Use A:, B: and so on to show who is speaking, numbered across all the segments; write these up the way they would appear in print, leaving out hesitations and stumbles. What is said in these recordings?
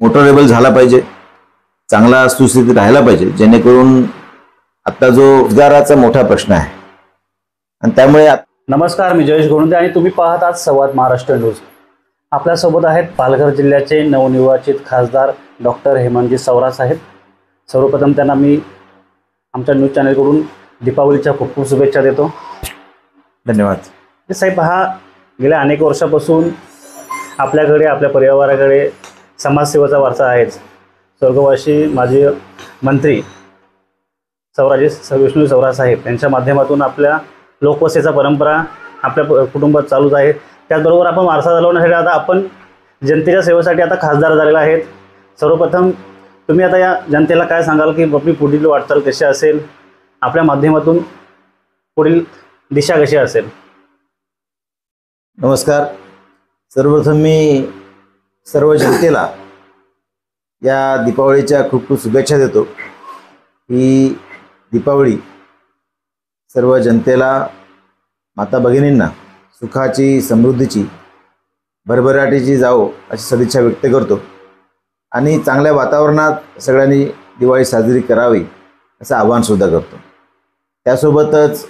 A: Motorable झाला पाहिजे, चांगला सुस्थितीत राहायला पाहिजे, जेणेकरून आता जो रोजगाराचा मोठा प्रश्न आहे आणि त्यामुळे
B: नमस्कार, मी जयेश गोंडे आणि तुम्ही पाहत आहात संवाद महाराष्ट्र न्यूज. आपल्यासोबत आहेत पालघर जिल्ह्याचे नवनिर्वाचित खासदार डॉक्टर हेमंतजी सवरा साहेब. सर्वप्रथम त्यांना मी आमच्या न्यूज चॅनलकडून दीपावलीच्या खूप खूप शुभेच्छा देतो.
A: धन्यवाद.
B: साहेब, हा गेल्या अनेक वर्षापासून आपल्याकडे आपल्या परिवाराकडे समाजसेवेचा वारसा आहेच. स्वर्गवासी माजी मंत्री विष्णू सवरा साहेब यांच्या माध्यमातून आपल्या लोकवसेचा परंपरा आपल्या कुटुंबात चालूच आहे. त्याचबरोबर आपण वारसा चालवण्यासाठी आता आपण जनतेच्या सेवेसाठी आता खासदार झालेला आहेत. सर्वप्रथम तुम्ही आता या जनतेला काय सांगाल की आपली पुढील वाटचाल कशी असेल, आपल्या माध्यमातून पुढील दिशा कशी असेल?
A: नमस्कार. सर्वप्रथम मी सर्व जनतेला या दीपावलीच्या खूप खूप शुभेच्छा देतो. ही दीपावली सर्व जनतेला, माता भगिनींना सुखाची, समृद्धीची, भरभराटीची जावो अशी सदिच्छा व्यक्त करतो आणि चांगल्या वातावरणात सगळ्यांनी दिवाळी साजरी करावी असं आवाहनसुद्धा करतो. त्यासोबतच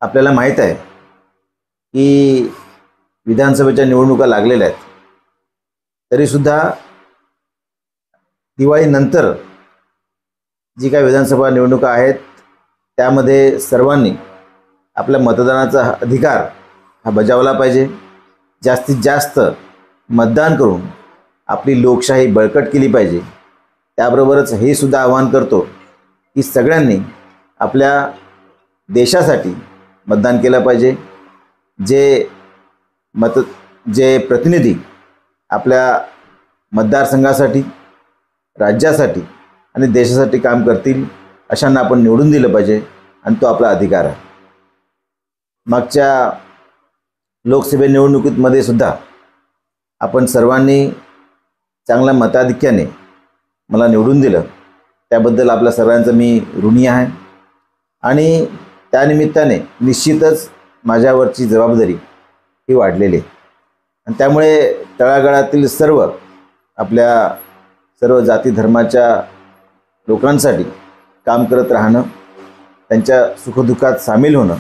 A: आपल्याला माहीत आहे की विधानसभेच्या निवडणुका लागलेल्या आहेत, तरीसुद्धा दिवाळीनंतर जी काही विधानसभा निवडणुका आहेत त्यामध्ये सर्वांनी आपल्या मतदानाचा अधिकार हा बजावला पाहिजे. जास्तीत जास्त मतदान करून आपली लोकशाही बळकट केली पाहिजे. त्याबरोबरच हे सुद्धा आवाहन करतो की सगळ्यांनी आपल्या देशासाठी मतदान केलं पाहिजे. जे प्रतिनिधी आपल्या मतदारसंघासाठी, राज्यासाठी आणि देशासाठी काम करतील अशांना आपण निवडून दिलं पाहिजे आणि तो आपला अधिकार आहे. मागच्या लोकसभा निवडणुकीमध्ये सुद्धा आपण सर्वांनी चांगल्या मताधिक्याने मला निवडून दिलं, त्याबद्दल आपल्या सर्वांचं मी ऋणी आहे आणि त्यानिमित्ताने निश्चितच माझ्यावरची जबाबदारी ही वाढलेली आहे आणि त्यामुळे तळागाळातील आपल्या सर्व जाती धर्माच्या लोकांसाठी काम करत राहणं, त्यांच्या सुखदुःखात सामील होणं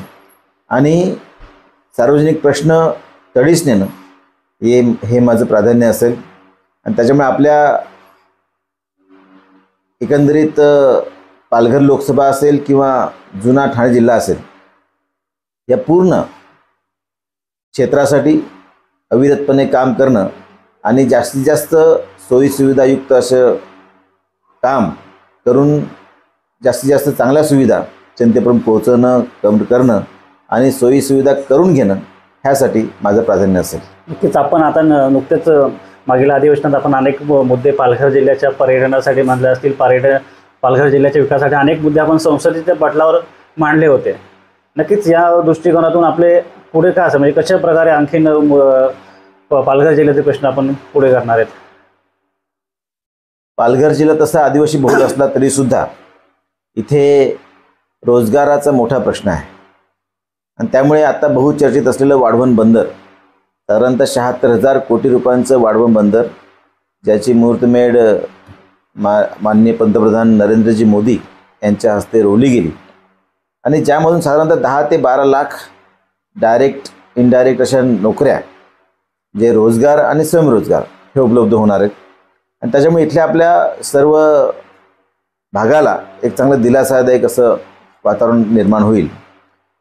A: आणि सार्वजनिक प्रश्न तडीस नेणं हे माझं प्राधान्य असेल. आणि त्याच्यामुळे आपल्या एकंदरीत पालघर लोकसभा असेल किंवा जुना ठाणे जिल्हा असेल, या पूर्ण क्षेत्रासाठी अविरतपणे काम करणं आणि जास्तीत जास्त सोयीसुविधायुक्त असं काम करून जास्तीत जास्त चांगल्या सुविधा जनतेपर्यंत पोहोचवणं, करणं आणि सोयीसुविधा करून घेणं ह्यासाठी माझं प्राधान्य असेल.
B: नक्कीच. आपण आता नुकतेच मागील अधिवेशनात आपण अनेक मुद्दे पालघर जिल्ह्याच्या पर्यटनासाठी मांडले असतील, पालघर जिल्ह्याच्या विकासासाठी अनेक मुद्दे आपण संसदेच्या पटलावर मांडले होते. नक्कीच या दृष्टिकोनातून आपले पुढे काय असं, म्हणजे कशा प्रकारे आणखीन पालघर जिल्ह्याचे प्रश्न आपण पुढे करणार आहेत?
A: पालघर जिल्हा तसा आदिवासी बहुल असला तरीसुद्धा इथे रोजगाराचा मोठा प्रश्न आहे आणि त्यामुळे आता बहुचर्चित असलेलं वाढवण बंदर, साधारणतः 76,000 कोटी रुपयांचं वाढवण बंदर, ज्याची मुहूर्तमेढ माननीय पंतप्रधान नरेंद्रजी मोदी यांच्या हस्ते रोवली गेली आणि ज्यामधून साधारणतः 10 ते 12 लाख डायरेक्ट इनडायरेक्ट अशा नोकऱ्या, जे रोजगार आणि स्वयंरोजगार हे उपलब्ध होणार आहेत आणि त्याच्यामुळे इथल्या आपल्या सर्व भागाला एक चांगलं दिलासादायक असं वातावरण निर्माण होईल.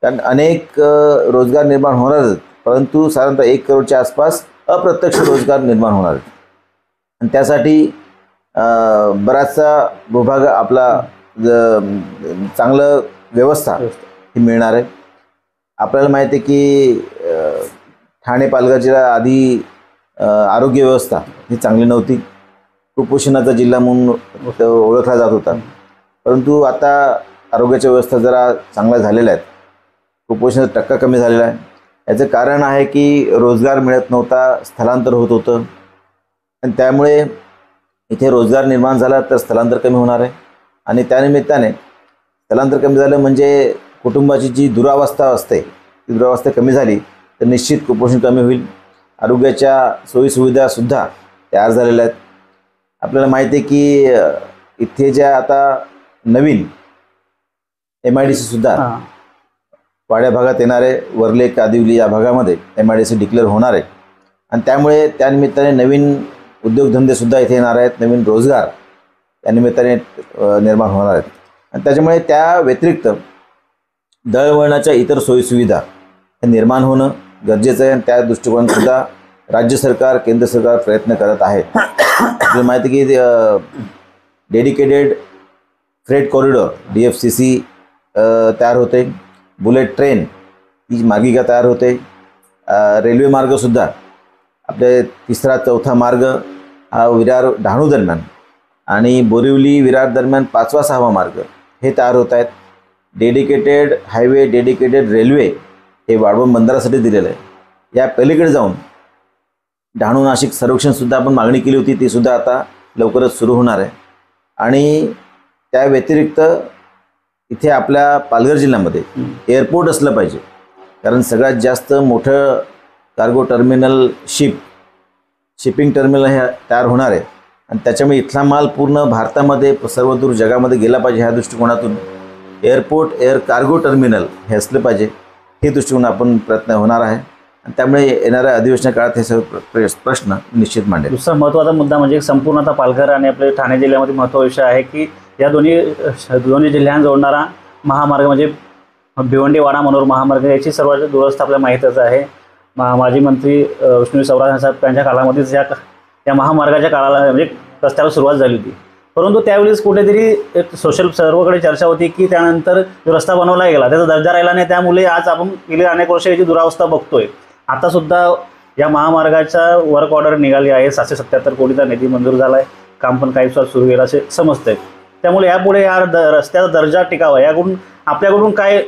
A: कारण अनेक रोजगार निर्माण होणार आहेत, परंतु साधारणतः 1 करोडच्या आसपास अप्रत्यक्ष रोजगार निर्माण होणार आहेत आणि त्यासाठी बराचसा भूभाग आपला चांगलं व्यवस्था ही मिळणार आहे. आपल्याला माहिती आहे की ठाणे पालघर जिल्हा आधी आरोग्य व्यवस्था ही चांगली नव्हती, कुपोषणाचा जिल्हा म्हणून ओळखला जात होता, परंतु आता आरोग्याच्या व्यवस्था जरा चांगल्या झालेल्या आहेत, कुपोषणाचा टक्का कमी झालेला आहे. याचं कारण आहे की रोजगार मिळत नव्हता, स्थलांतर होत होतं आणि त्यामुळे इथे रोजगार निर्माण झाला तर स्थलांतर कमी होणार आहे आणि त्यानिमित्ताने स्थलांतर कमी झालं म्हणजे कुटुंबाची जी दुरावस्था असते ती दुरावस्था कमी झाली तर निश्चित कुपोषण कमी होईल. आरोग्याच्या सोयीसुविधासुद्धा तयार झालेल्या आहेत. आपल्याला माहिती आहे की इथे ज्या आता नवीन MIDC सुद्धा
B: हां.
A: वाड्या भागात येणारे वर्ले कादिवली या भागामध्ये MIDC डिक्लेअर होणार आहे आणि त्यामुळे त्यानिमित्ताने नवीन उद्योगधंदेसुद्धा इथे येणार आहेत, नवीन रोजगार त्या निमित्ताने निर्माण होणार आहेत आणि त्याच्यामुळे त्या व्यतिरिक्त दळणवळणाच्या इतर सोयीसुविधा हे निर्माण होणं गरजेचं आहे आणि त्या दृष्टिकोनातसुद्धा राज्य सरकार केंद्र सरकार प्रयत्न करत आहे. आपल्याला माहिती की डेडिकेटेड फ्रेट कॉरिडॉर DFCC तयार होते, बुलेट ट्रेन ही मार्गिका तयार होते, रेल्वे मार्गसुद्धा आपले 3रा 4था मार्ग हा विरार डहाणू दरम्यान आणि बोरिवली विरार दरम्यान 5वा 6वा मार्ग हे तयार होत आहेत. डेडिकेटेड हायवे डेडिकेटेड रेल्वे हे वाढवण बंदरासाठी दिलेलं आहे. या पलीकडे जाऊन डहाणू नाशिक सर्वेक्षणसुद्धा आपण मागणी केली होती, ती सुद्धा आता लवकरच सुरू होणार आहे आणि त्या व्यतिरिक्त इथे आपल्या पालघर जिल्ह्यामध्ये एअरपोर्ट असलं पाहिजे, कारण सगळ्यात जास्त मोठं कार्गो टर्मिनल शिपिंग टर्मिनल हे तयार होणार आहे आणि त्याच्यामुळे इथला माल पूर्ण भारतामध्ये सर्वदूर जगामध्ये गेला पाहिजे. ह्या दृष्टिकोनातून एअरपोर्ट एअर कार्गो टर्मिनल हे असलं पाहिजे, हे दृष्टिकोन आपण प्रयत्न होणार आहे आणि त्यामुळे येणाऱ्या अधिवेशना काळात हे सर्व प्रश्न निश्चित मांडेल.
B: दुसरा महत्त्वाचा मुद्दा म्हणजे संपूर्ण आता पालघर आणि आपले ठाणे जिल्ह्यामध्ये महत्त्वाचा विषय आहे की या दोन्ही जिल्ह्यांना जोडणारा महामार्ग म्हणजे भिवंडी वाडा मनोर महामार्ग याची सर्वात दुरवस्था आपल्याला माहीतच आहे. माजी मंत्री विष्णू सवरा साहेब यांच्या काळामध्येच या महामार्गाच्या काळाला म्हणजे रस्त्याला सुरुवात झाली होती, परंतु त्यावेळेस कुठेतरी एक सोशल सर्वकडे चर्चा होती की त्यानंतर जो रस्ता बनवला गेला त्याचा दर्जा राहिला नाही, त्यामुळे आज आपण गेली अनेक वर्ष याची दुरावस्था बघतोय. आतासुद्धा या महामार्गाचा वर्क ऑर्डर निघाली आहे, 777 कोटीचा निधी मंजूर झाला आहे, काम पण काही दिवसात सुरू केलं असे समजतंय. त्यामुळे यापुढे या रस्त्याचा दर्जा टिकावा याकडून आपल्याकडून काय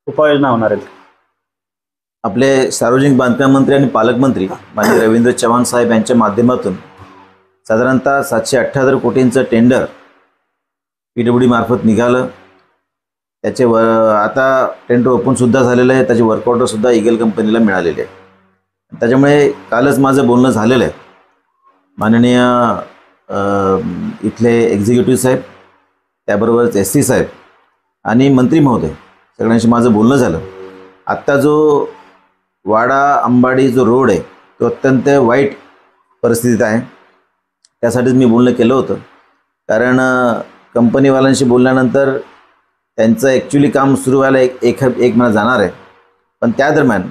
B: उपाययोजना होणार आहेत?
A: आपले सार्वजनिक बांधकाम मंत्री आणि पालकमंत्री माननीय रवींद्र चव्हाण साहेब यांच्या माध्यमातून साधारणतः 778 कोटींचं टेंडर PWD मार्फत निघालं. त्याचे आता टेंडर ओपनसुद्धा झालेलं आहे, त्याचे वर्क ऑर्डरसुद्धा ईगल कंपनीला मिळालेले आहे. त्याच्यामुळे कालच माझं बोलणं झालेलं आहे माननीय इथले एक्झिक्युटिव्ह साहेब, त्याबरोबरच SC साहेब आणि मंत्री महोदय सगळ्यांशी माझं बोलणं झालं. आत्ता जो वाडा अंबाडी जो रोड आहे तो अत्यंत वाईट परिस्थितीत आहे. त्यासाठीच मी बोलणं केलं होतं, कारण कंपनीवाल्यांशी बोलल्यानंतर त्यांचं ॲक्च्युली काम सुरू व्हायला एक महिना जाणार आहे, पण त्या दरम्यान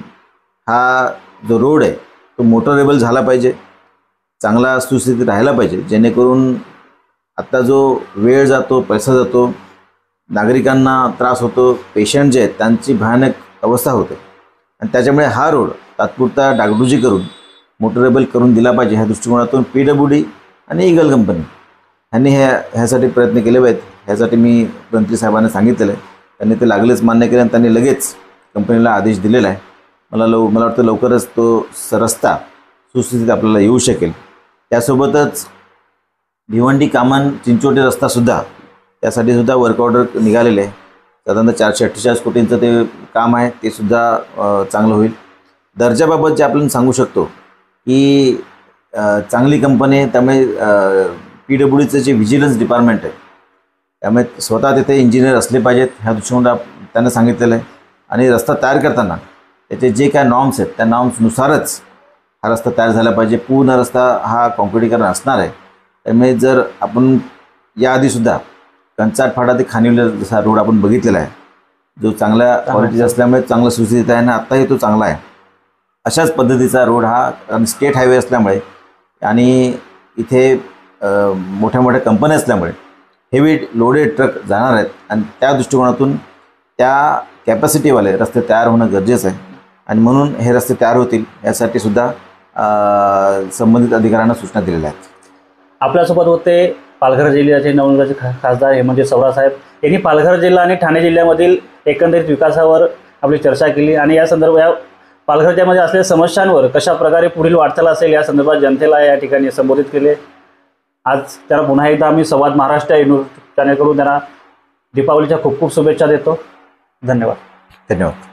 A: हा जो रोड आहे तो मोटरेबल झाला पाहिजे, चांगला सुस्थितीत राहायला पाहिजे, जेणेकरून आत्ता जो वेळ जातो, पैसा जातो, नागरिकांना त्रास होतो, पेशंट जे आहेत त्यांची भयानक अवस्था होते आणि त्याच्यामुळे हा रोड तात्पुरता डागडुजी करून मोटरेबल करून दिला पाहिजे. ह्या दृष्टिकोनातून PWD आणि ईगल कंपनी ह्यांनी ह्यासाठी प्रयत्न केले आहेत. ह्यासाठी मी मंत्री साहेबांना सांगितलेलं आहे, त्यांनी ते लागलेच मान्य केलं आणि त्यांनी लगेच कंपनीला आदेश दिलेला आहे. मला वाटतं लवकरच तो रस्ता सुस्थितीत आपल्याला येऊ शकेल. त्यासोबतच भिवंडी कामान चिंचोटी रस्तासुद्धा त्यासाठी सुद्धा वर्क ऑर्डर निघालेले आहे. साधारणतः 448 कोटींचं ते काम आहे, ते सुद्धा चांगलं होईल. दर्जाबाबत जे आपण सांगू शकतो की चांगली कंपनी आहे, त्यामुळे PWDचं जे व्हिजिलन्स डिपार्टमेंट आहे त्यामुळे स्वतः तिथे इंजिनियर असले पाहिजेत, ह्या दृष्टिकोनात त्यांना सांगितलेलं आहे. आणि रस्ता तयार करताना त्याचे जे काय नॉर्म्स आहेत त्या नॉर्म्सनुसारच हा रस्ता तयार झाला पाहिजे. पूर्ण रस्ता हा काँक्रिटीकरण असणार आहे. त्यामुळे जर आपण याआधीसुद्धा कंचाटफाटा ते खानिवली जसा रोड आपण बघितलेला आहे, जो चांगल्या क्वालिटीचा असल्यामुळे चांगला सुस्थितीत आहे आणि आत्ताही तो चांगला आहे. अशाच पद्धतीचा रोड हा स्टेट हायवे असल्यामुळे आणि इथे मोठ्या मोठ्या कंपन्या असल्यामुळे हेवी लोडेड ट्रक जाणार आहेत आणि त्या दृष्टिकोनातून त्या कॅपॅसिटीवाले रस्ते तयार होणं गरजेचं आहे आणि म्हणून हे रस्ते तयार होतील यासाठी सुद्धा संबंधित अधिकाऱ्यांना सूचना दिलेल्या आहेत.
B: आपल्यासोबत होते पालघर जिल्ह्याचे नवनिर्वाचित खासदार हेमंत सवरासाहेब यांनी पालघर जिल्हा आणि ठाणे जिल्ह्यामधील एकंदरीत विकासावर आपली चर्चा केली आणि या संदर्भात पालघर जिल्ह्यामध्ये असलेल्या समस्यांवर कशा प्रकारे पुढील वाटचाल असेल या संदर्भात जनतेला या ठिकाणी संबोधित केले. आज त्यांना पुन्हा एकदा आम्ही संवाद महाराष्ट्र यूट्यूब चॅनलकडून त्यांना दीपावलीच्या खूप खूप शुभेच्छा देतो. धन्यवाद.
A: धन्यवाद.